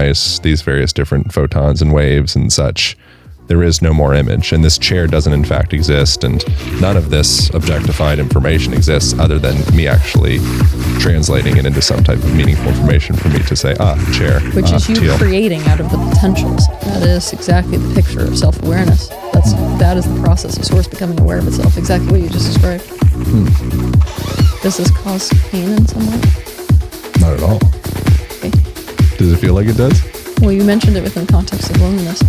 recognize these various different photons and waves and such, there is no more image, and this chair doesn't in fact exist, and none of this objectified information exists other than me actually translating it into some type of meaningful information for me to say, chair, which is you Teal. creating out of the potentials. That is exactly the picture of self-awareness. That is the process of source becoming aware of itself, exactly what you just described. Does this cause pain in some way? Not at all. Okay. Does it feel like it does? Well, you mentioned it within the context of loneliness.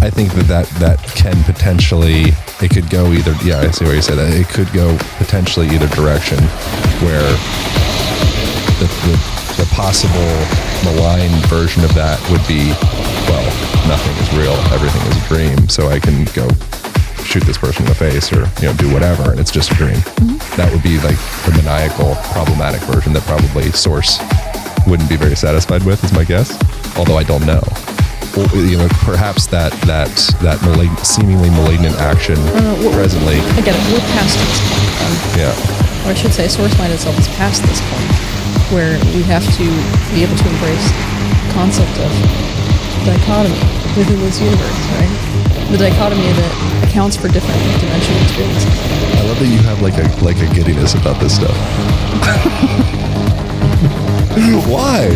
I think that can potentially, it could go either, I see what you said, that it could go potentially either direction, where the possible malign version of that would be, well, nothing is real, everything is a dream, so I can go shoot this person in the face or do whatever, and it's just a dream. That would be like the maniacal, problematic version that probably Source wouldn't be very satisfied with, is my guess, although I don't know. Perhaps that seemingly malignant action presently. Again, we're past this point. Or I should say, Source Mind itself is past this point, where we have to be able to embrace the concept of dichotomy within this universe, right? The dichotomy that accounts for different dimensional experiences. I love that you have like a giddiness about this stuff. Why?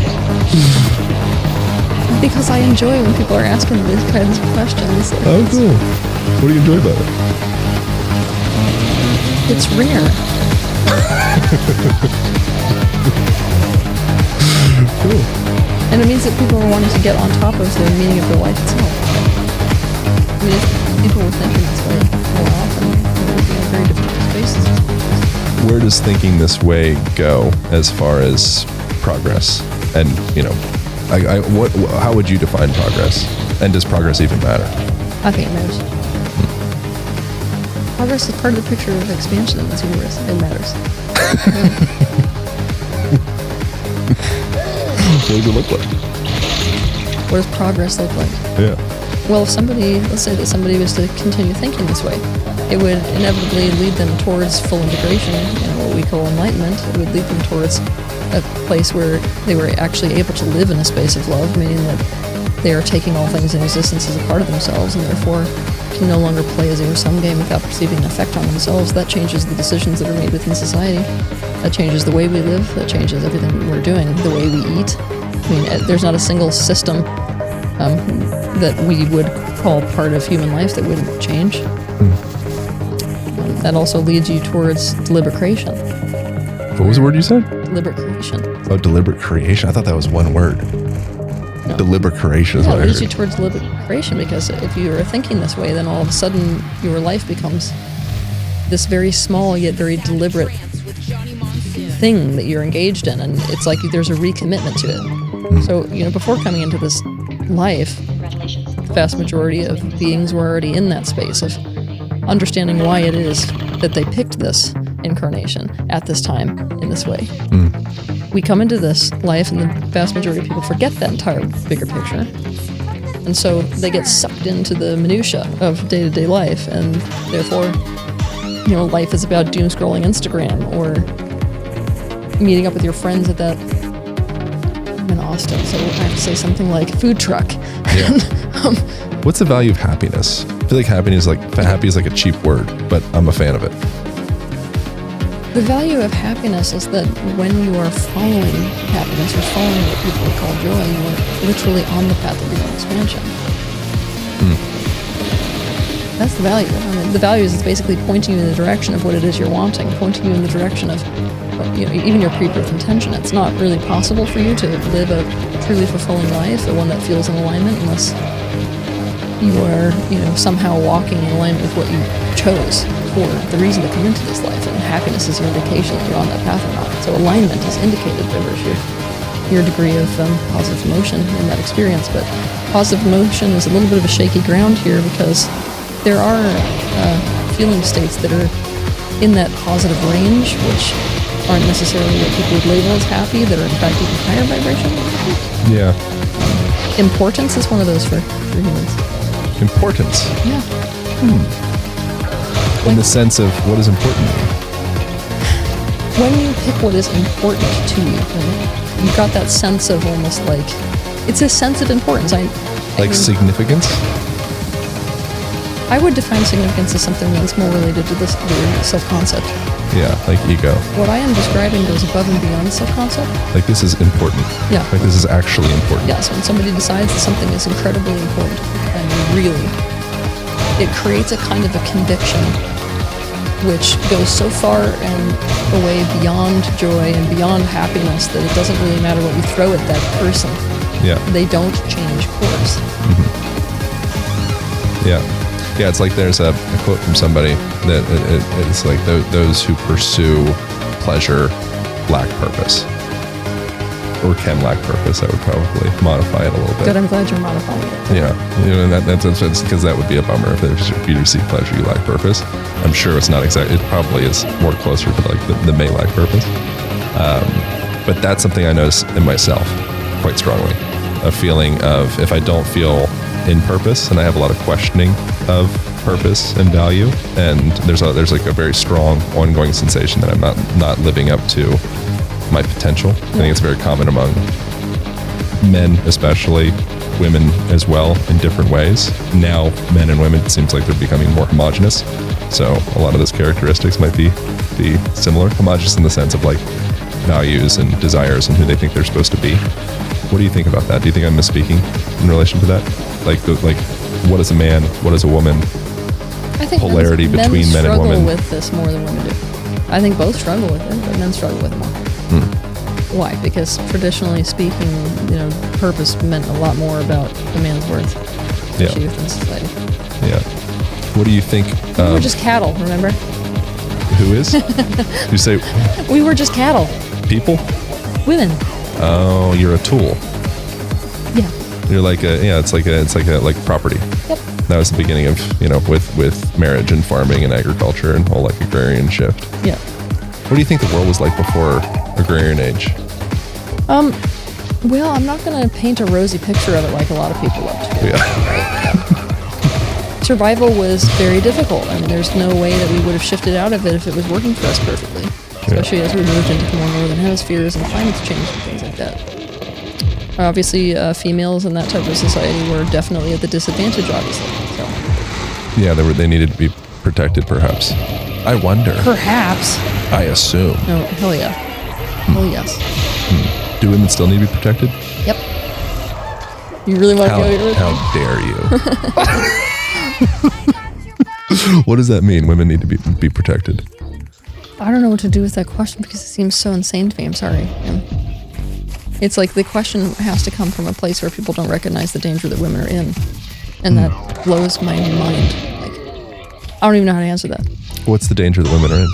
Because I enjoy when people are asking these kinds of questions. Oh, cool. What do you enjoy about it? It's rare. Cool. And it means that people are wanting to get on top of the meaning of their life itself. I mean, if people were thinking this way more often, it would be in very different spaces. Where does thinking this way go as far as progress? And, how would you define progress? And does progress even matter? I think it matters. Progress is part of the picture of expansion in this universe. It matters. What does it look like? What does progress look like? Yeah. Well, let's say that somebody was to continue thinking this way, it would inevitably lead them towards full integration, what we call enlightenment. It would lead them towards a place where they were actually able to live in a space of love, meaning that they are taking all things in existence as a part of themselves, and therefore can no longer play a zero-sum game without perceiving an effect on themselves. That changes the decisions that are made within society. That changes the way we live. That changes everything we're doing, the way we eat. I mean, there's not a single system that we would call part of human life that wouldn't change. That also leads you towards deliberate creation. What was the word you said? Deliberate creation. Oh, deliberate creation. I thought that was one word. No. Deliberate creation is what I heard. It leads you towards deliberate creation, because if you are thinking this way, then all of a sudden your life becomes this very small yet very deliberate thing that you're engaged in, and it's like there's a recommitment to it. So, before coming into this life, the vast majority of beings were already in that space of understanding why it is that they picked this incarnation at this time in this way. We come into this life, and the vast majority of people forget that entire bigger picture, and so they get sucked into the minutia of day-to-day life, and therefore life is about doom scrolling Instagram or meeting up with your friends at that. I'm in Austin, so I have to say something like food truck. Yeah. What's the value of happiness? I feel like happy is like a cheap word, but I'm a fan of it. The value of happiness is that when you are following happiness or following what people call joy, you are literally on the path of your own expansion. That's the value. I mean, the value is it's basically pointing you in the direction of what it is you're wanting, pointing you in the direction of even your pre-birth intention. It's not really possible for you to live a truly fulfilling life, one that feels in alignment, unless you are, somehow walking in alignment with what you chose for the reason to come into this life. And happiness is your indication that you're on that path or not. So alignment is indicated by virtue of your degree of positive emotion in that experience. But positive emotion is a little bit of a shaky ground here, because there are feeling states that are in that positive range, which aren't necessarily what people would label as happy, that are in fact even higher vibration. Yeah. Importance is one of those for humans. Importance? Yeah. In the sense of what is important to you? When you pick what is important to you, right, you've got that sense of almost like it's a sense of importance. I Like mean, significance? I would define significance as something that's more related to this your self-concept. Yeah, like ego. What I am describing goes above and beyond self-concept. Like this is important. Yeah. Like this is actually important. Yes, when somebody decides that something is incredibly important, and really, it creates a kind of a conviction which goes so far and away beyond joy and beyond happiness that it doesn't really matter what you throw at that person. Yeah. They don't change course. Yeah. Yeah, it's like there's a quote from somebody that it's like those who pursue pleasure lack purpose. Or can lack purpose. I would probably modify it a little bit. Good, I'm glad you're modifying it. Yeah, you know, and that's because that would be a bummer if you receive pleasure, you lack purpose. I'm sure it's not exactly. It probably is more closer to like the may lack purpose. But that's something I notice in myself quite strongly. A feeling of if I don't feel in purpose, and I have a lot of questioning of purpose and value, and there's like a very strong ongoing sensation that I'm not living up to my potential. I think it's very common among men, especially women as well, in different ways. Now, men and women, it seems like they're becoming more homogenous. So a lot of those characteristics might be similar, homogenous in the sense of like values and desires and who they think they're supposed to be. What do you think about that? Do you think I'm misspeaking in relation to that? Like what is a man? What is a woman? I think polarity between men and women. struggle with this more than women do. I think both struggle with it, but men struggle with it more. Why? Because traditionally speaking, you know, purpose meant a lot more about a man's worth achieved in society. Yeah. What do you think? We were just cattle, remember? Who is? You say We were just cattle. people? Women. Oh, you're a tool. Yeah. You're like it's like property. Yep. That was the beginning of, you know, with marriage and farming and agriculture and whole like agrarian shift. Yeah. What do you think the world was like before agrarian age? Well, I'm not going to paint a rosy picture of it like a lot of people love to do. Yeah. Survival was very difficult. I mean, there's no way that we would have shifted out of it if it was working for us perfectly, especially as we moved into the more northern hemispheres and climates changed and things like that. Obviously, females in that type of society were definitely at the disadvantage, obviously. So. Yeah, they needed to be protected, perhaps. I wonder. Perhaps. I assume. No, hell yeah. Hell yes. Do women still need to be protected? Yep. You really want to go here? How dare you? What does that mean? Women need to be protected. I don't know what to do with that question because it seems so insane to me. I'm sorry. It's like the question has to come from a place where people don't recognize the danger that women are in. And that blows my mind. Like, I don't even know how to answer that. What's the danger that women are in?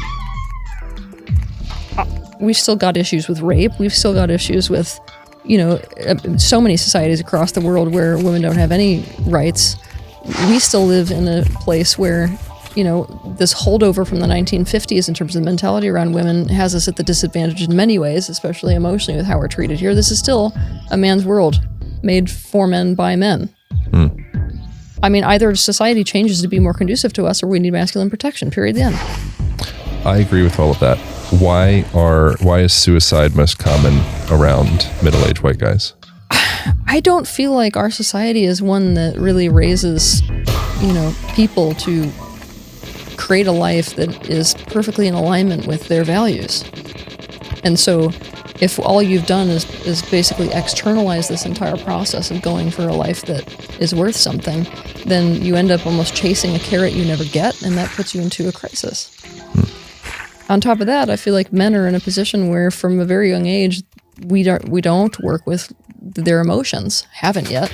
We've still got issues with rape. We've still got issues with, you know, so many societies across the world where women don't have any rights. We still live in a place where, you know, this holdover from the 1950s in terms of mentality around women has us at the disadvantage in many ways, especially emotionally with how we're treated here. This is still a man's world made for men by men. I mean, either society changes to be more conducive to us or we need masculine protection, period, the end. I agree with all of that. Why is suicide most common around middle-aged white guys? I don't feel like our society is one that really raises, you know, people to create a life that is perfectly in alignment with their values. And so if all you've done is basically externalize this entire process of going for a life that is worth something, then you end up almost chasing a carrot you never get, and that puts you into a crisis. On top of that, I feel like men are in a position where from a very young age, we don't work with their emotions, haven't yet.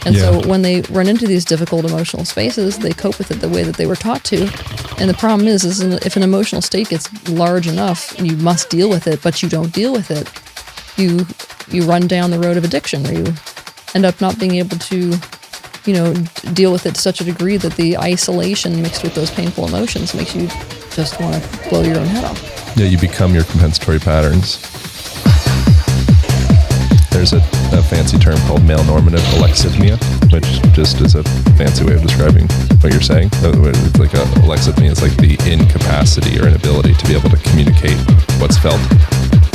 And so when they run into these difficult emotional spaces, they cope with it the way that they were taught to. And the problem is if an emotional state gets large enough, you must deal with it, but you don't deal with it, you run down the road of addiction, where you end up not being able to, you know, deal with it to such a degree that the isolation mixed with those painful emotions makes you just want to blow your own head off. Yeah, you become your compensatory patterns. There's a fancy term called male normative alexithymia, which just is a fancy way of describing what you're saying. It's like alexithymia is like the incapacity or inability to be able to communicate what's felt.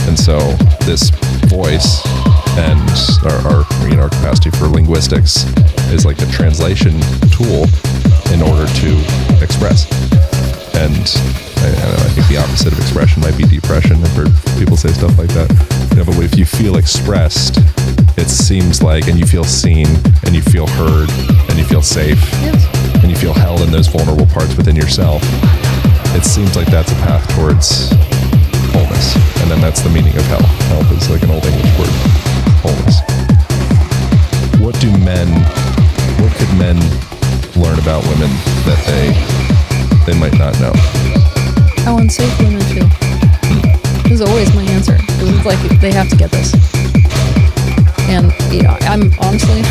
And so this voice and our capacity for linguistics is like a translation tool in order to express. And I don't know, I think the opposite of expression might be depression. I've heard people say stuff like that. But if you feel expressed, it seems like, and you feel seen, and you feel heard, and you feel safe, Yes. and you feel held in those vulnerable parts within yourself, it seems like that's a path towards wholeness. And then that's the meaning of health. Health is like an old English word. Wholeness. What could men learn about women that they might not know? How unsafe women feel. This is always my answer. It's like they have to get this. And I'm honestly,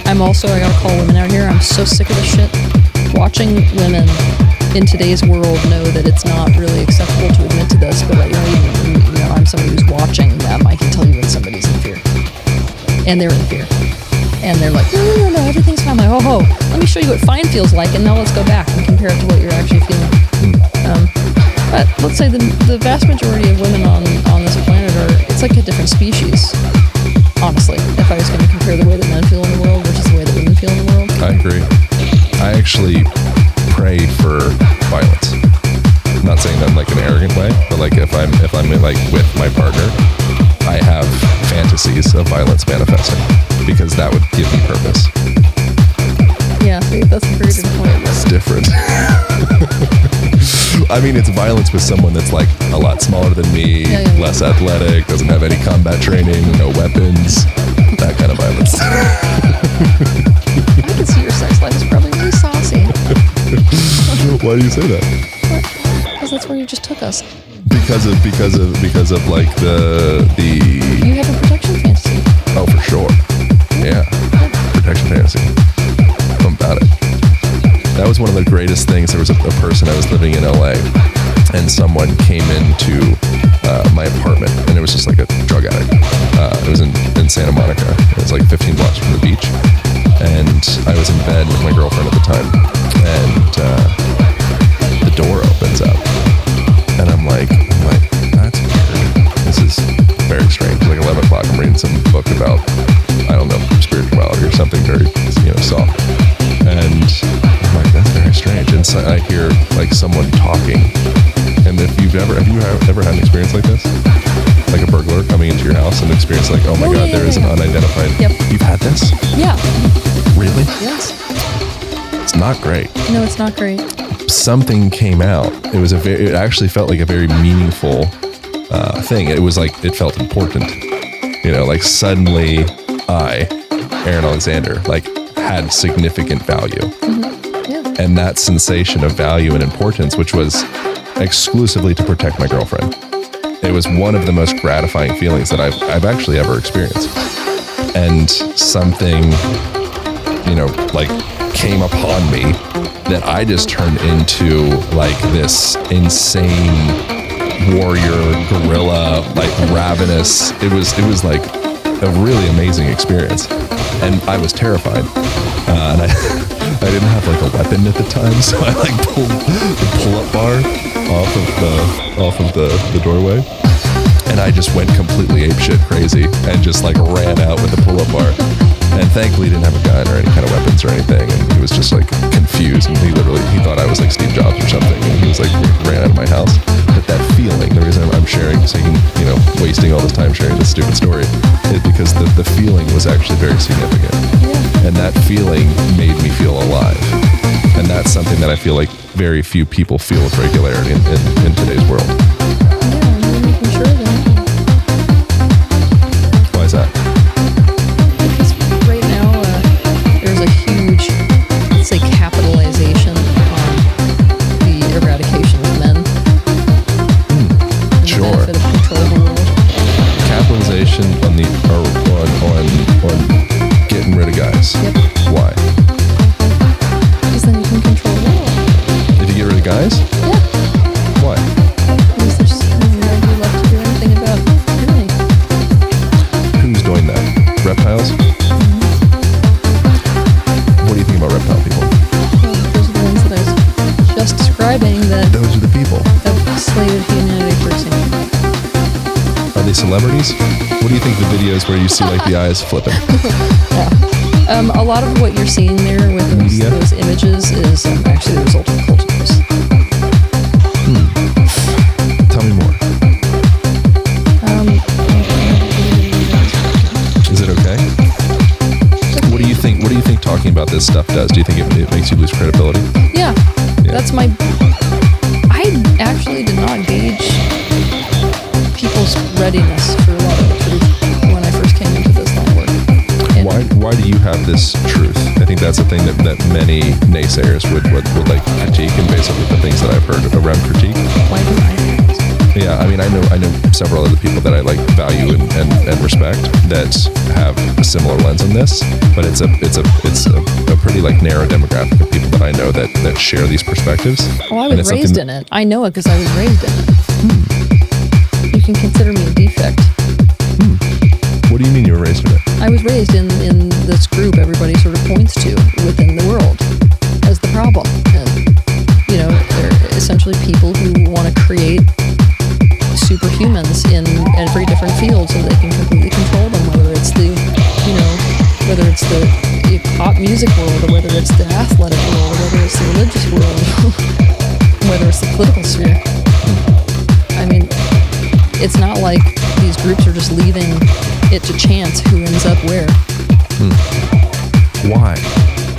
I gotta call women out here. I'm so sick of this shit. Watching women in today's world know that it's not really acceptable to admit to this, but I'm somebody who's watching them. I can tell you when somebody's in fear, and they're in fear, and they're like, no, everything's fine. I'm like, oh, let me show you what fine feels like, and now let's go back and compare it to what you're actually feeling. But let's say the vast majority of women on this planet it's like a different species. Honestly, if I was going to compare the way that men feel in the world versus the way that women feel in the world. I agree. I actually pray for violence. I'm not saying that in like an arrogant way, but like if I'm like with my partner, I have fantasies of violence manifesting because that would give me purpose. Yeah, that's a very good point. It's different. I mean, it's violence with someone that's like a lot smaller than me, less athletic, doesn't have any combat training, no weapons, that kind of violence. I can see your sex life is probably really saucy. Why do you say that? Because that's where you just took us. Because of like the. You have a protection fantasy. Oh, for sure. Yeah. Protection fantasy. I'm about it. That was one of the greatest things. There was a person, I was living in LA, and someone came into my apartment, and it was just like a drug addict. It was in Santa Monica. It was like 15 blocks from the beach. And I was in bed with my girlfriend at the time, and the door opens up, and I'm like, that's weird. This is very strange. Like 11 o'clock, I'm reading some book about, I don't know, spirituality or something very, soft. And I'm like, that's very strange. And so I hear like someone talking. And if you ever had an experience like this? Like a burglar coming into your house and experience like, oh my God, there is an unidentified. Yep. You've had this? Yeah. Really? Yes. It's not great. No, it's not great. Something came out. It actually felt like a very meaningful thing. It was like, it felt important. Like suddenly Aaron Alexander, like had significant value. Mm-hmm. Yeah. And that sensation of value and importance, which was exclusively to protect my girlfriend. It was one of the most gratifying feelings that I've actually ever experienced. And something, like came upon me that I just turned into like this insane warrior, gorilla, like ravenous. It was like a really amazing experience. And I was terrified. And I didn't have like a weapon at the time, so I like pulled the pull-up bar off of the doorway. And I just went completely apeshit crazy and just like ran out with the pull-up bar. And thankfully he didn't have a gun or any kind of weapons or anything. And he was just like confused, and he thought I was like Steve Jobs or something. And he was like, ran out of my house. But that feeling, the reason I'm sharing, wasting all this time sharing this stupid story, is because the feeling was actually very significant. Yeah. And that feeling made me feel alive. And that's something that I feel like very few people feel with regularity in today's world. Yeah, you're making sure that. Why is that? Because right now there's a huge, let's say, capitalization on the eradication of men. Sure. The benefit of control of the world. Capitalization on getting rid of guys. Yep. Why? Because then you can control the world. If you get rid of guys? Yeah. Why? Because there's nobody left to do anything about tyranny. Who's doing that? Reptiles? Mm-hmm. What do you think about reptile people? Well, those are the ones that I was just describing that Those are the people. have slated humanity for extinction. Are they some celebrities? What do you think the videos where you see like the eyes flipping? A lot of what you're seeing there with those images is actually the result of cult use. Tell me more. Is it okay? What do you think? What do you think talking about this stuff does? Do you think it makes you lose credibility? Yeah. That's my. I actually did not gauge people's readiness for a lot of the truth when I first came into this line of work. Why do you have this truth? I think that's the thing that many naysayers would like critique, and basically the things that I've heard around critique. Why do I have this? Yeah, I mean, I know several other people that I like value and respect that have a similar lens on this, but it's a pretty like narrow demographic of people that I know that share these perspectives. Well, I was raised in it. I know it because I was raised in it. You can consider me a defect. What do you mean you were raised in it? I was raised in this group everybody sort of points to within the world as the problem. And, you know, they're essentially people who want to create superhumans in every different field so they can completely control them, whether it's the pop music world, or whether it's the athletic world, or whether it's the religious world, whether it's the political sphere. I mean, it's not like these groups are just leaving it to chance who ends up where. Why?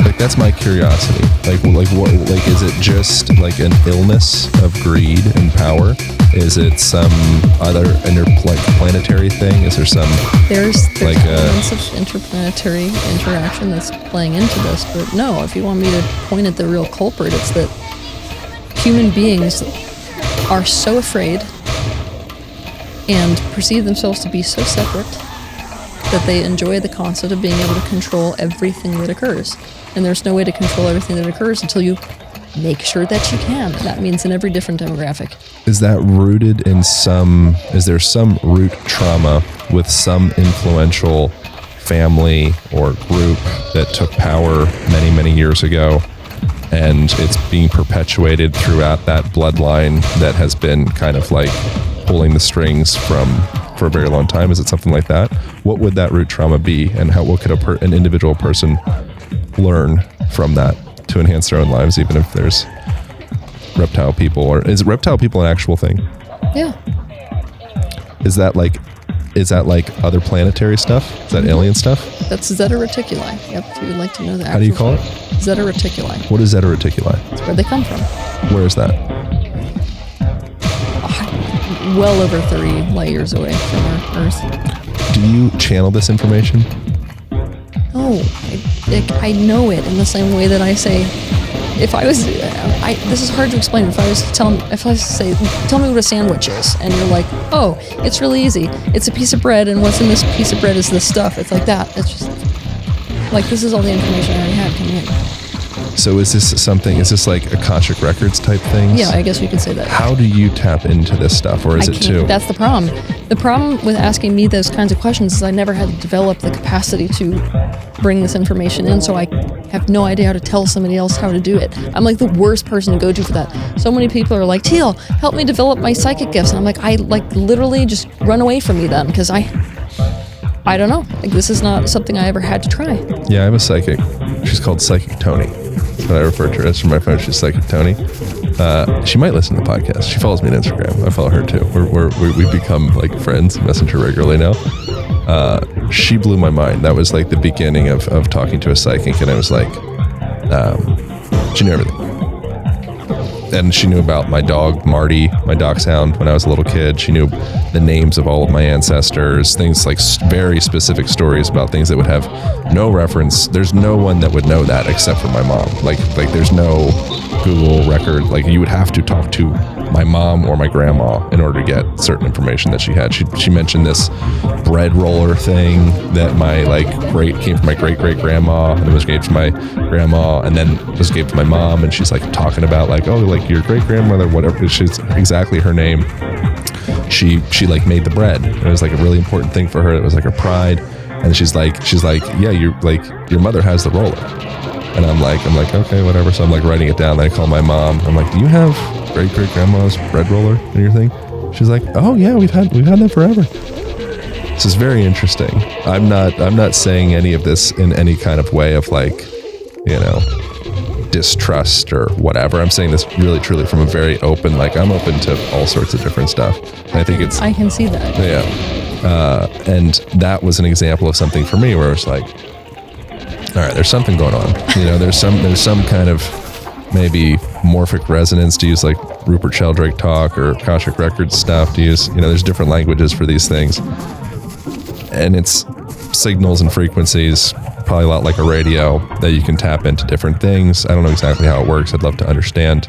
Like, that's my curiosity. Like what? Like, is it just like an illness of greed and power? Is it some other planetary thing? Is there some? There's like elements of interplanetary interaction that's playing into this, but no. If you want me to point at the real culprit, it's that human beings are so afraid and perceive themselves to be so separate that they enjoy the concept of being able to control everything that occurs. And there's no way to control everything that occurs until you make sure that you can. That means in every different demographic. Is that rooted in is there some root trauma with some influential family or group that took power many, many years ago, and it's being perpetuated throughout that bloodline that has been kind of like pulling the strings for a very long time? Is it something like that? What would that root trauma be, and what could an individual person learn from that to enhance their own lives, even if there's reptile people? Or is reptile people an actual thing? Yeah. Is that like other planetary stuff? Is that alien stuff? That's Zeta Reticuli. Yep, if you would like to know that. How do you call it? Zeta Reticuli. What is Zeta Reticuli? That's where they come from. Where is that? Well over 30 light years away from our Earth. Do you channel this information? No, I know it in the same way that I say, if I was, this is hard to explain. If I was to say, tell me what a sandwich is, and you're like, oh, it's really easy. It's a piece of bread, and what's in this piece of bread is this stuff. It's like that. It's just like, this is all the information I already had coming in. So is this like Akashic Records type thing? Yeah, I guess we could say that. How do you tap into this stuff, or is it too? That's the problem. The problem with asking me those kinds of questions is I never had to develop the capacity to bring this information in, so I have no idea how to tell somebody else how to do it. I'm like the worst person to go to for that. So many people are like, Teal, help me develop my psychic gifts. And I'm like, I literally just run away from me then, because I don't know. Like, this is not something I ever had to try. Yeah, I have a psychic. She's called Psychic Tony. That's what I refer to her as from my phone. She's Psychic Tony. She might listen to the podcast. She follows me on Instagram. I follow her too. We've become like friends, messenger regularly now. She blew my mind. That was like the beginning of talking to a psychic, and I was like, she knew everything. And she knew about my dog, Marty, my dachshund, when I was a little kid. She knew the names of all of my ancestors, things like very specific stories about things that would have no reference. There's no one that would know that except for my mom. Like there's no Google record. Like, you would have to talk to my mom or my grandma in order to get certain information that she had. She mentioned this bread roller thing that came from my great grandma, and it was gave to my grandma, and then was gave to my mom, and she's like talking about like, oh, like your great grandmother, whatever, she's exactly her name. She like made the bread. It was like a really important thing for her. It was like her pride. And she's like, yeah, your mother has the roller. And I'm like, okay, whatever. So I'm like writing it down. Then I call my mom. I'm like, do you have great grandma's bread roller in your thing? She's like, oh yeah, we've had that forever. This is very interesting. I'm not saying any of this in any kind of way of like, distrust or whatever. I'm saying this really truly from a very open, like I'm open to all sorts of different stuff. And I think I can see that. Yeah. And that was an example of something for me where it's like, all right, there's something going on. There's some kind of maybe morphic resonance, to use like Rupert Sheldrake talk or Akashic Records stuff, to use, there's different languages for these things. And it's signals and frequencies, probably a lot like a radio, that you can tap into different things. I don't know exactly how it works. I'd love to understand.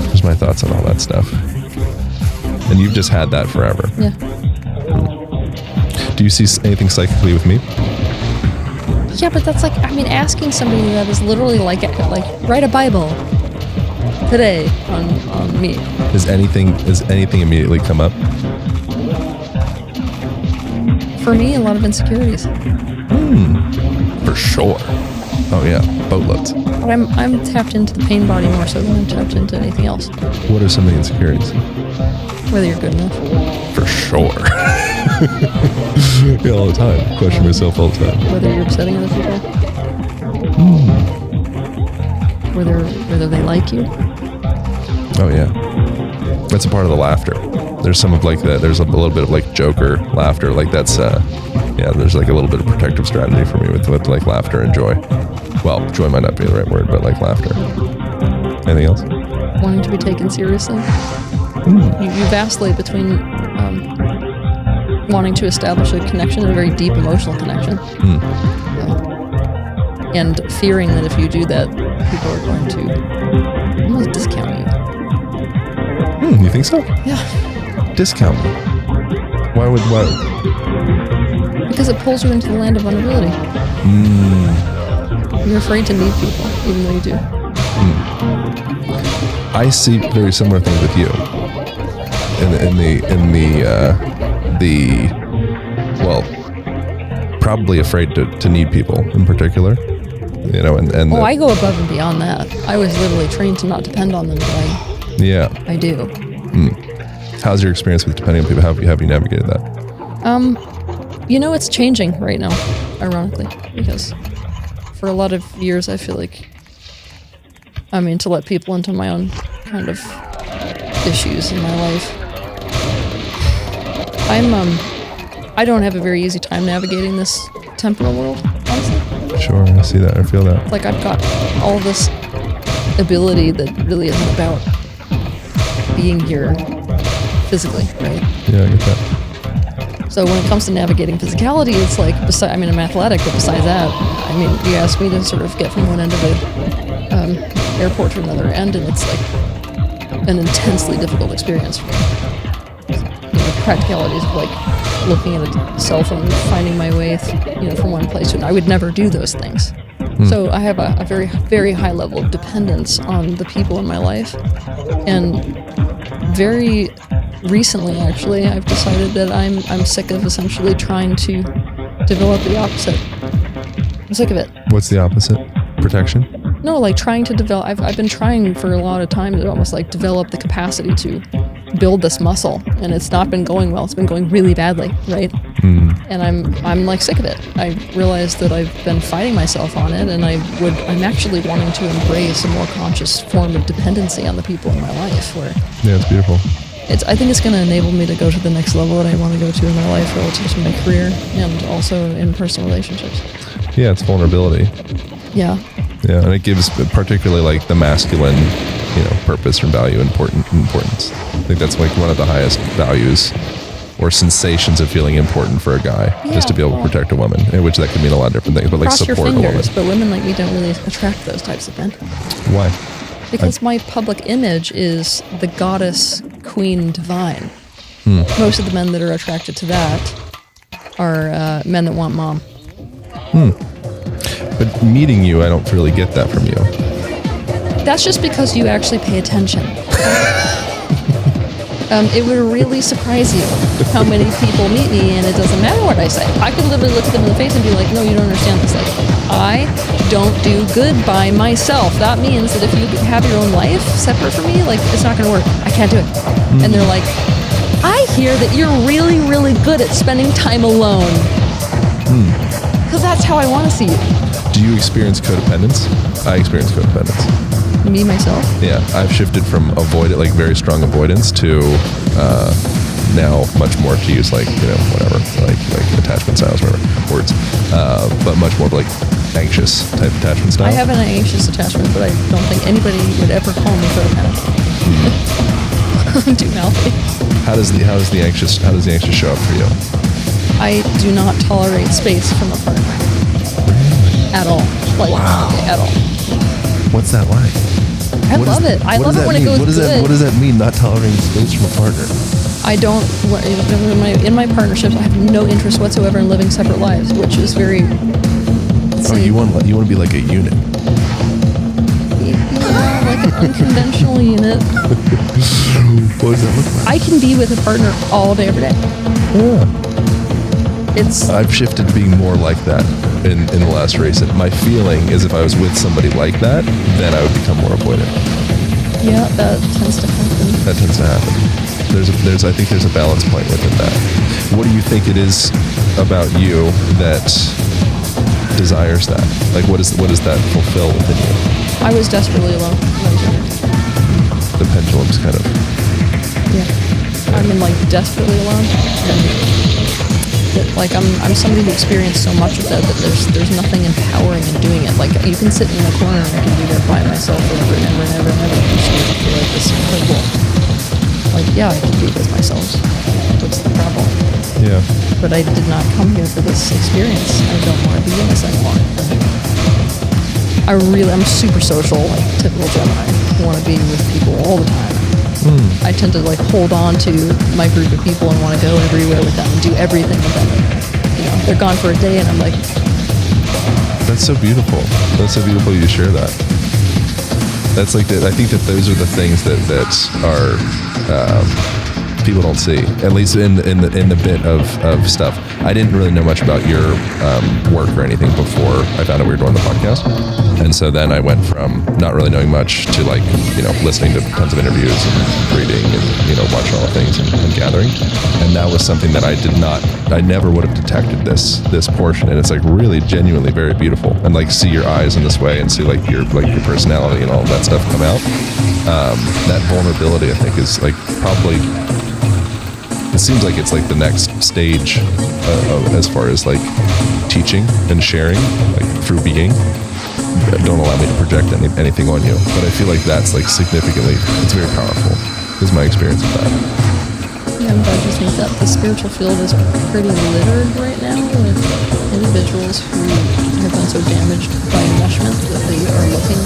Here's my thoughts on all that stuff. And you've just had that forever. Yeah. Do you see anything psychically with me? Yeah, but that's like, asking somebody that is literally like write a Bible today on me. Does anything immediately come up? For me, a lot of insecurities. For sure. Oh yeah, boatloads. But I'm tapped into the pain body more so than I'm tapped into anything else. What are some of the insecurities? Whether you're good enough. For sure. Yeah, all the time. Question myself all the time. Whether you're upsetting other people. Whether they like you. Oh yeah. That's a part of the laughter. There's some of like that. There's a little bit of like Joker laughter. Like that's there's like a little bit of protective strategy for me with like laughter and joy. Well, joy might not be the right word, but like laughter. Anything else? Wanting to be taken seriously. You vacillate between wanting to establish a connection, a very deep emotional connection, and fearing that if you do that, people are going to almost discount you. You think so? Yeah. Discount me? Why? Because it pulls you into the land of vulnerability. You're afraid to meet people, even though you do. I see very similar things with you. Probably afraid to need people in particular. I go above and beyond that. I was literally trained to not depend on them, but I do. How's your experience with depending on people? How have you navigated that? It's changing right now, ironically, because for a lot of years I feel like, to let people into my own kind of issues in my life. I don't have a very easy time navigating this temporal world, honestly. Sure, I see that. I feel that. Like I've got all this ability that really isn't about being here physically, right? Yeah, I get that. So when it comes to navigating physicality, it's like, I'm athletic, but besides that, you ask me to sort of get from one end of the airport to another end, and it's like an intensely difficult experience for me. Practicalities of like looking at a cell phone, finding my way, from one place to another. I would never do those things. So I have a very, very high level of dependence on the people in my life, and very recently, actually, I've decided that I'm sick of essentially trying to develop the opposite. I'm sick of it. What's the opposite? Protection? No, like trying to develop. I've been trying for a lot of time to almost like develop the capacity to build this muscle, and it's not been going well. It's been going really badly, right? And I'm like sick of it. I realized that I've been fighting myself on it, and I'm actually wanting to embrace a more conscious form of dependency on the people in my life. Yeah, it's beautiful. I think it's going to enable me to go to the next level that I want to go to in my life relative to my career and also in personal relationships. Yeah, it's vulnerability. Yeah. Yeah, and it gives particularly like the masculine, purpose and value importance. I think that's like one of the highest values or sensations of feeling important for a guy, just to be able to protect a woman, which that could mean a lot of different things, but like cross your support fingers, a woman. But women like me don't really attract those types of men. Why? Because my public image is the goddess, queen, divine. Most of the men that are attracted to that are men that want mom. But meeting you, I don't really get that from you. That's just because you actually pay attention. It would really surprise you how many people meet me and it doesn't matter what I say. I could literally look at them in the face and be like, no, you don't understand this. Like, I don't do good by myself. That means that if you have your own life separate from me, like, it's not going to work. I can't do it. And they're like, I hear that you're really, really good at spending time alone. Because that's how I want to see you. Do you experience codependence? I experience codependence. Me, myself? Yeah, I've shifted from like very strong avoidance to now much more to use like, whatever, like attachment styles, whatever, words, but much more of like anxious type attachment style. I have an anxious attachment, but I don't think anybody would ever call me codependent. I'm too mouthy. How does the anxious show up for you? I do not tolerate space from a partner. At all. Like, wow. At all. What's that like? I love it. I love it when it goes good. What does that mean, not tolerating space from a partner? I don't, in my partnerships, I have no interest whatsoever in living separate lives, which is very... you want to be like a unit. Yeah, like an unconventional unit. What does that look like? I can be with a partner all day, every day. Yeah. I've shifted to being more like that in the last race. My feeling is if I was with somebody like that, then I would become more avoidant. Yeah, that tends to happen. I think there's a balance point within that. What do you think it is about you that desires that? Like, what does that fulfill within you? I was desperately alone when I was younger. The pendulum's kind of... Yeah. I mean, like, desperately alone. And like, I'm somebody who experienced so much of that there's nothing empowering in doing it. Like, you can sit in a corner and I can be there by myself forever and ever and ever and ever. And just feel like this incredible... Like, yeah, I can be with myself. What's the problem? Yeah. But I did not come here for this experience. I don't want to be in this anymore. I'm super social, like typical Gemini. I want to be with people all the time. I tend to like hold on to my group of people and want to go everywhere with them and do everything with them. They're gone for a day and I'm like... That's so beautiful. That's so beautiful you share that. That's like I think that those are the things that are people don't see. At least in the bit of stuff. I didn't really know much about your work or anything before I found out we were doing the podcast, and so then I went from not really knowing much to like listening to tons of interviews and reading and watching all the things and gathering, and that was something that I never would have detected this portion, and it's like really genuinely very beautiful, and like see your eyes in this way and see like your personality and all of that stuff come out. That vulnerability I think is like probably, it seems like it's like the next stage as far as like teaching and sharing, like through being. Don't allow me to project anything on you, but I feel like that's like significantly, it's very powerful is my experience of that. Yeah, I'm glad you think that. The spiritual field is pretty littered right now with individuals who have been so damaged by enmeshment that they are looking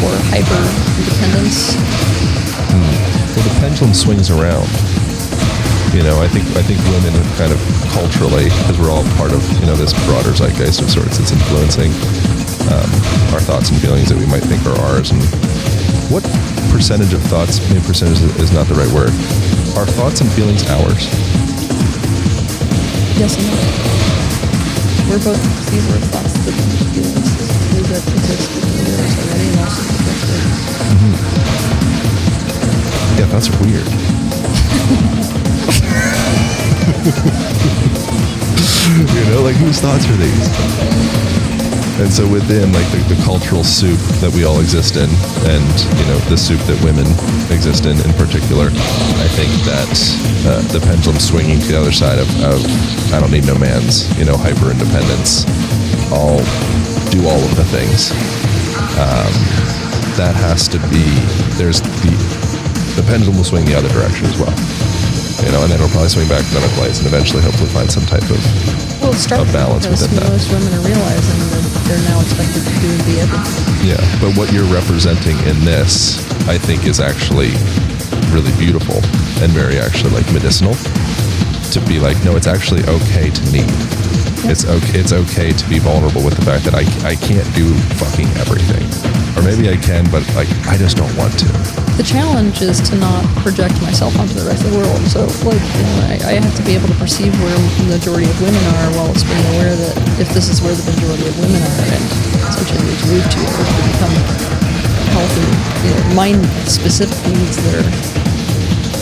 for hyper independence. Well, the pendulum swings around. I think women kind of culturally, because we're all part of this broader zeitgeist of sorts that's influencing our thoughts and feelings that we might think are ours. And what percentage of thoughts? Maybe percentage is not the right word. Are thoughts and feelings ours? Yes and no. We're both. These are thoughts and feelings. These that exist in the universe already, and also projected. Yeah, thoughts are weird. Like whose thoughts are these? And so within like the cultural soup that we all exist in, and the soup that women exist in particular, I think that the pendulum swinging to the other side of I don't need no man's hyper independence, I'll do all of the things. That has to be, there's the pendulum will swing the other direction as well. And then it'll probably swing back to another place and eventually hopefully find some type of balance within that. Most women are realizing that they're now expected to do and be everything. Yeah, but what you're representing in this, I think, is actually really beautiful and very actually like medicinal. To be like, no, it's actually okay to need. It's okay to be vulnerable with the fact that I can't do fucking everything. Or maybe I can, but like I just don't want to. The challenge is to not project myself onto the rest of the world. So like, I have to be able to perceive where the majority of women are while it's being aware that if this is where the majority of women are, and essentially need to move to it or to become healthy, mind-specific needs that are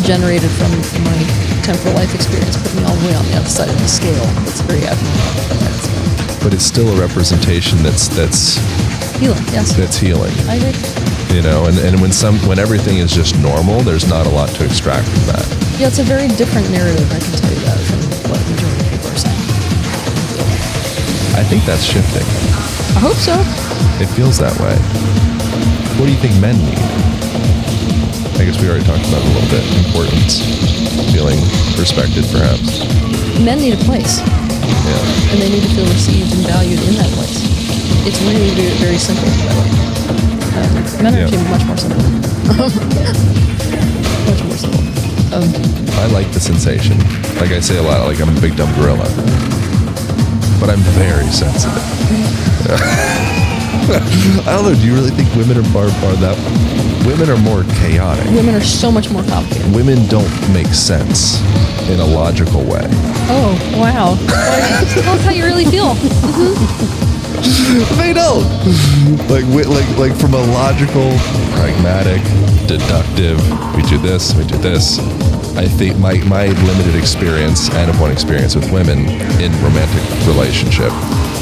generated from my temporal life experience put me all the way on the other side of the scale. It's very abnormal. But it's still a representation that's Healing, yes. That's healing. I agree. You know, and when everything is just normal, there's not a lot to extract from that. Yeah, it's a very different narrative, I can tell you that, from what the majority of people are saying. I think that's shifting. I hope so. It feels that way. What do you think men need? I guess we already talked about it a little bit. Importance, feeling respected, perhaps. Men need a place, Yeah. and they need to feel received and valued in that place. It's really very, very simple that way. Men are actually much more simple. Much more simple. I like the sensation. Like I say a lot, like I'm a big dumb gorilla. But I'm very sensitive. I don't know, do you really think women are that? Women are more chaotic. Women are so much more complicated. Women don't make sense in a logical way. Oh, wow. Tell us how you really feel. They don't. Like from a logical, pragmatic, deductive, we do this. I think my limited experience and of one experience with women in romantic relationship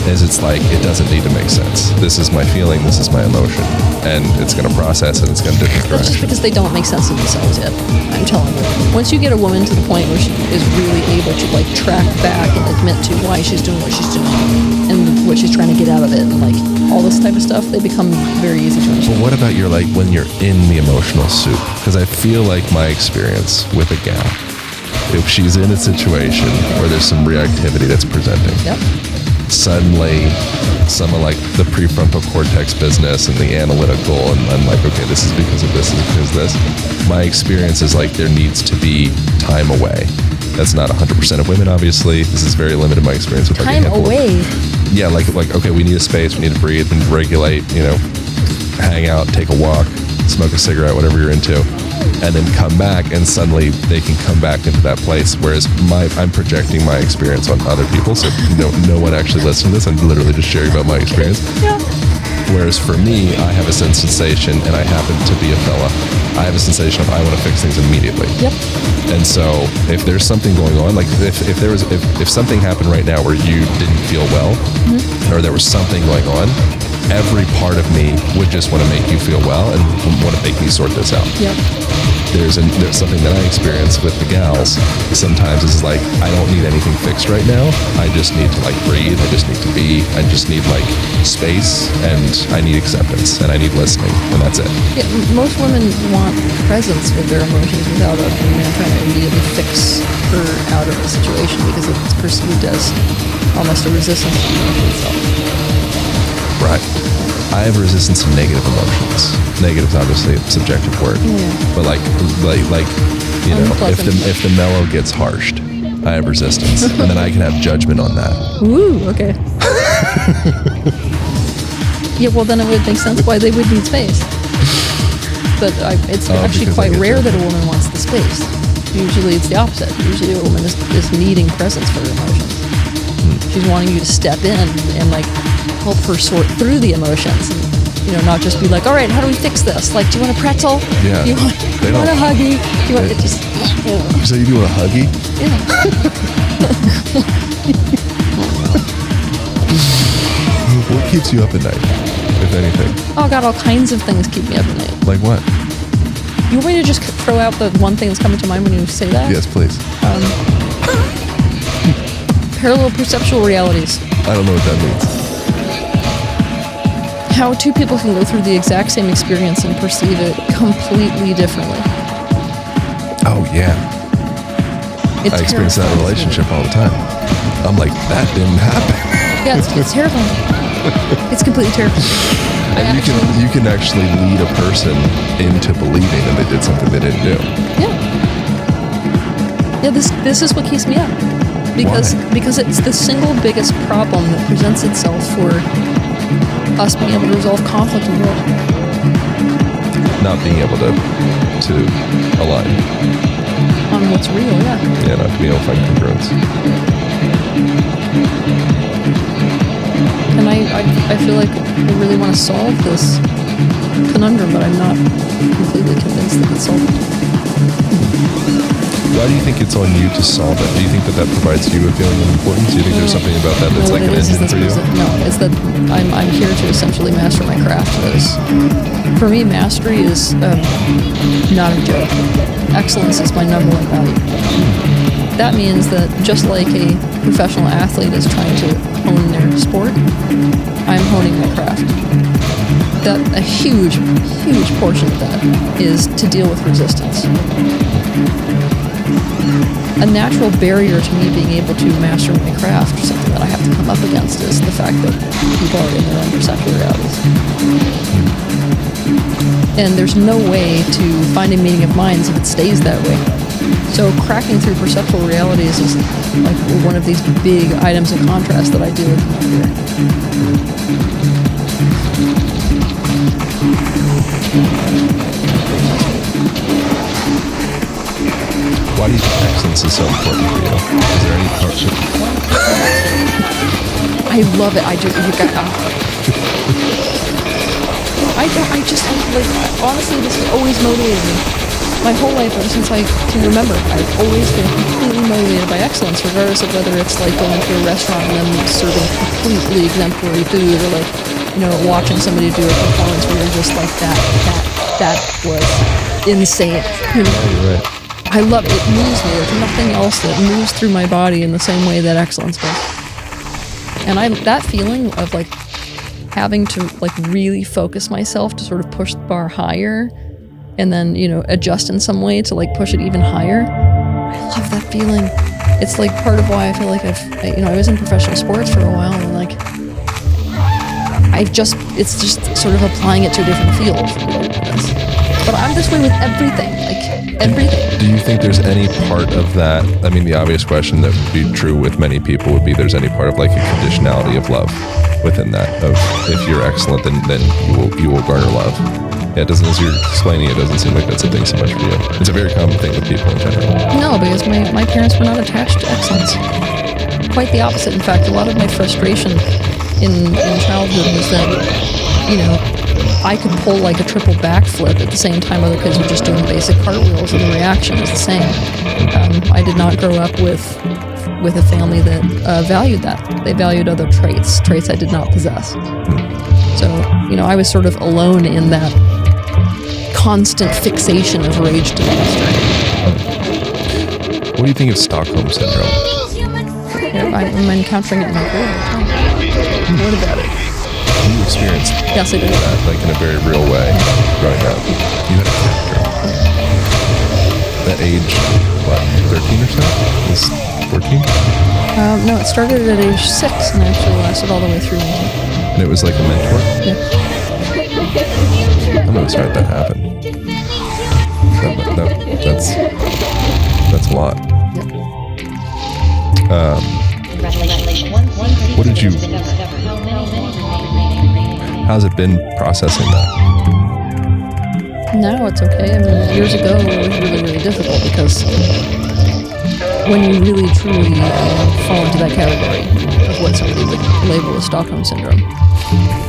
is it's like it doesn't need to make sense. This is my feeling, this is my emotion, and it's going to process and it's going to different That's just direction. because they don't make sense of themselves yet. I'm telling you. Once you get a woman to the point where she is really able to like track back and admit to why she's doing what she's doing and what she's trying to get out of it and like all this type of stuff, they become very easy to understand. But what about your, like, when you're in the emotional soup? Because I feel like my experience with a gal, if she's in a situation where there's some reactivity that's presenting, Yep. suddenly some of like the prefrontal cortex business and the analytical, and I'm like, okay, this is because of this, this is because of this. My experience is like there needs to be time away. That's not 100% of women, obviously. This is very limited my experience with like a Time handful of- away. Yeah, like okay, we need a space, we need to breathe and regulate, you know, hang out, take a walk, smoke a cigarette, whatever you're into, and then come back, and suddenly they can come back into that place. Whereas I'm projecting my experience on other people, so no one actually listens to this. I'm literally just sharing about my experience. Yeah. Whereas for me, I have a sensation, and I happen to be a fella. I have a sensation of I want to fix things immediately. Yep. And so if there's something going on, like if something happened right now where you didn't feel well, or there was something going on, every part of me would just want to make you feel well and want to make me sort this out. Yep. There's something that I experience with the gals. Sometimes it's like, I don't need anything fixed right now. I just need to like breathe. I just need to be. I just need like space, and I need acceptance, and I need listening, and that's it. Yeah, most women want presence with their emotions without a man trying to immediately fix her out of the situation because it's perceived as almost a resistance to the emotion itself. Right. I have a resistance to negative emotions. Negative's obviously a subjective word, but like you know, if the mellow gets harshed, I have resistance, and then I can have judgment on that. Ooh, okay. Yeah, well then it would make sense why they would need space. But it's actually because I quite get rare you. that a woman wants the space. Usually it's the opposite. Usually a woman is needing presence for her emotions. She's wanting you to step in and like help her sort through the emotions, and you know, not just be like, all right, how do we fix this? Like, do you want a pretzel? Yeah. Do you want a huggy? Do you want to just? So you do a huggy? Yeah. What keeps you up at night, if anything? Oh God, all kinds of things keep me up at night. Like what? You want me to just throw out the one thing that's coming to mind when you say that? Yes, please. Parallel perceptual realities. I don't know what that means. How two people can go through the exact same experience and perceive it completely differently. Oh yeah. It's I experience that in a terrifying. relationship all the time. I'm like, that didn't happen. Yeah, it's terrifying. It's completely terrifying. And you can actually lead a person into believing that they did something they didn't do. Yeah, this is what keeps me up. Because it's the single biggest problem that presents itself for us being able to resolve conflict in the world. Not being able to align. On what's real, yeah. Yeah, not being able to find congruence. And I feel like I really want to solve this conundrum, but I'm not completely convinced that it's solved. Why do you think it's on you to solve it? Do you think that provides you a feeling of importance? Do you think there's something about that that's like an engine for you? No, it's that I'm here to essentially master my craft. For me, mastery is not a joke. Excellence is my number one value. That means that just like a professional athlete is trying to hone their sport, I'm honing my craft. That a huge portion of that is to deal with resistance. A natural barrier to me being able to master my craft, something that I have to come up against, is the fact that people are in their own perceptual realities. And there's no way to find a meaning of minds if it stays that way. So cracking through perceptual realities is like one of these big items of contrast that I deal with in my career. Why do you think excellence is so important for you? Is there any part of it? I love it. I just like, honestly, this has always motivated me. My whole life, ever since I can remember, I've always been completely motivated by excellence, regardless of whether it's like going to a restaurant and then serving completely exemplary food, or like, you know, watching somebody do a performance where you're just like, that was insane. You know? Right. I love it. It moves me. There's nothing else that moves through my body in the same way that excellence does. And that feeling of like having to like really focus myself to sort of push the bar higher, and then, you know, adjust in some way to like push it even higher. I love that feeling. It's like part of why I feel like I was in professional sports for a while, and like it's just sort of applying it to a different field. But I'm this way with everything, like everything. Do you think there's any part of that? I mean, the obvious question that would be true with many people would be, there's any part of like a conditionality of love within that, of if you're excellent, then you will garner love. Yeah, it doesn't, as you're explaining, it doesn't seem like that's a thing so much for you. It's a very common thing with people in general. No, because my parents were not attached to excellence. Quite the opposite. In fact, a lot of my frustration in childhood was that, you know, I could pull like a triple backflip at the same time other kids were just doing basic cartwheels, and the reaction was the same. I did not grow up with a family that valued that. They valued other traits I did not possess. So, you know, I was sort of alone in that constant fixation of rage to mastery. What do you think of Stockholm Syndrome? Yeah, I'm encountering it in my career all the time. What about it? You experienced Yes, I did. that, like in a very real way, growing up. You had a character. That age, what, 13 or so? Was 14? No, it started at age 6 and actually lasted all the way through 19. And it was like a mentor? Yeah. I'm really sorry that happened. That's a lot. Yep. What did you... How's it been processing that? Now it's okay. I mean, years ago it was really, really difficult, because when you really, truly fall into that category of what somebody would label as Stockholm Syndrome,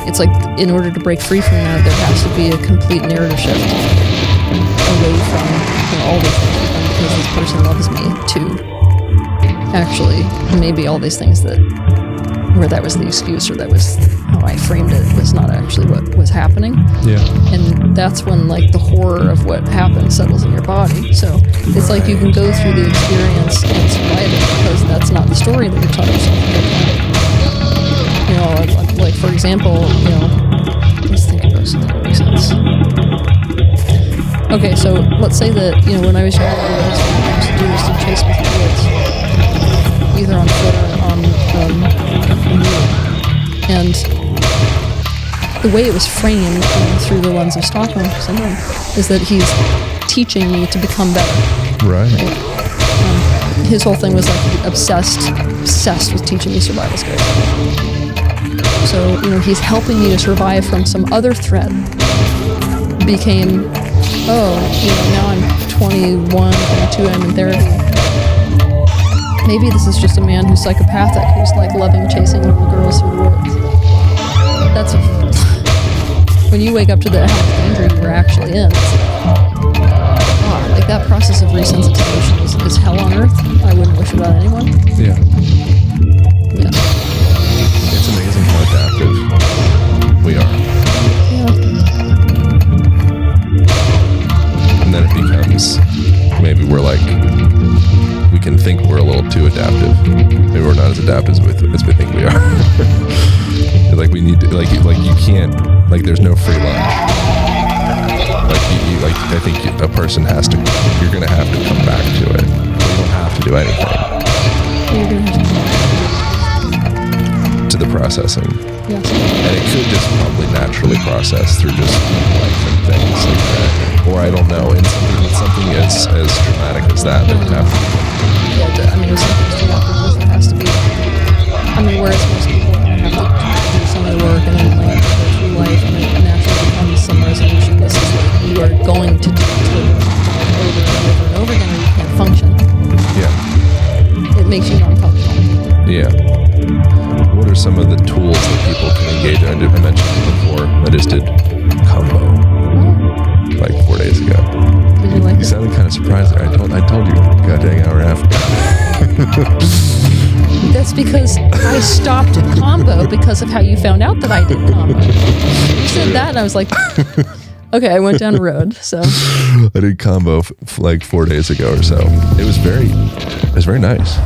it's like, in order to break free from that, there has to be a complete narrative shift away from, you know, all these things I've done because this person loves me, to actually maybe all these things where that was the excuse, or that was how I framed it, was not actually what was happening. Yeah. And that's when like the horror of what happened settles in your body. So it's like you can go through the experience and survive it, because that's not the story that you're telling yourself. You know, like for example, you know, let's think about something that makes sense. Okay, so let's say that, you know, when I was younger, what I used to do was to chase me through the woods, either on foot or on a mule. And the way it was framed through the lens of Stockholm Syndrome is that he's teaching me to become better. Right. His whole thing was like obsessed with teaching me survival skills. So, you know, he's helping me to survive from some other threat. Became, oh, you know, now I'm 21, 22, I'm in therapy. Maybe this is just a man who's psychopathic, who's like loving chasing little girls through the woods. That's when you wake up to the how much danger you were actually in. It's like, oh, like that process of resensitization is hell on earth. I wouldn't wish it on anyone. Yeah. Yeah. It's amazing how adaptive we are. Yeah. And then it becomes, maybe we're like, we can think we're a little too adaptive. Maybe we're not as adaptive as we think we are. Like we need to, like you can't, like there's no free lunch. Like I think a person has to, you're going to have to come back to it. You don't have to do anything. You're going to have to the processing. Yes. And it could just probably naturally process through just life and things like that. Or I don't know, in something as dramatic as that, there would have to be. Yeah, I mean, with something as dramatic as there has to be. I mean, whereas most people have to do some of the work and then like go through life and it naturally becomes some resolution. This is what you are going to do over and over and over again, or you can't function. Yeah. It makes you non-functional. Yeah. What are some of the tools that people can engage in? I mentioned it before. I just did combo like 4 days ago. Did you like You it? sounded kind of surprised. I told you, god dang hour and a half. That's because I stopped at combo because of how you found out that I did combo. You said that and I was like, okay, I went down a road. So I did combo like 4 days ago or so. It was very nice.